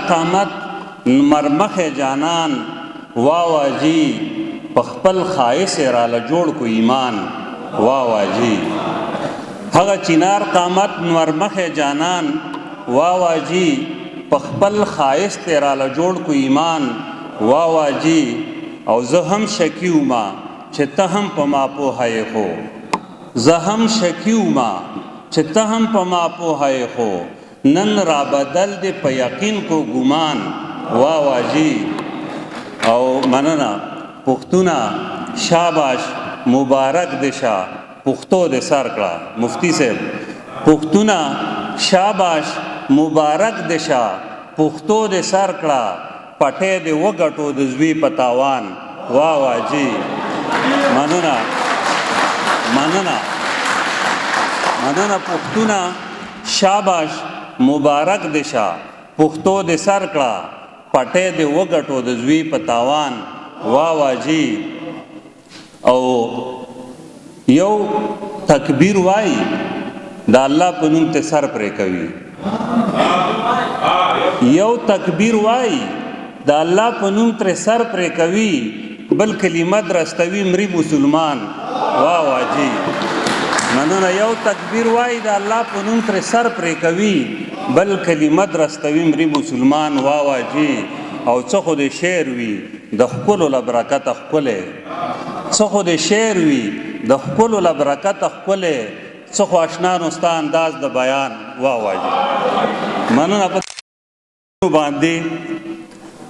قامت مرمخ جانان واواجی پخپل خائص راله جوړ کو ایمان واواجی هغه چنار قامت مرمخ جانان واواجی پخپل خائص راله جوړ کو ایمان واواجی او زه هم شکیو ما چې ته هم په ما پوهه خو زه هم شکیو ما چې ته هم په ما پوهه خو نن را بدل دی په یقین کو ګمان واواجی او مننه پښتونه شاباش مبارک دشا پښتو د سر کړه مفتی صاحب پښتونه شاباش مبارک دشا پښتو د سر کړه پټه د وګټو د زوی پتاوان واواجی مننه مننه مننه پښتونه شاباش مبارک دشا پښتو د سر کړه پټه د وګټو د زوی پتاوان واواجی او یو تکبیر وای د الله په نوم ته سر پرې کوي یو تکبیر وای د الله په نوم تر سر پرې کوي بل کلمه درستوي مری مسلمان واواجی مننه یو تکبیر وای د الله په نوم تر سر پرې کوي بل کلمه درستوي مری مسلمان واواجی او څه خو د شعر وی د خپل برکت خپل څه خو د شعر وی د خپل برکت خپل څه خو آشنا نوستا انداز د بیان واواجی مننه په باندې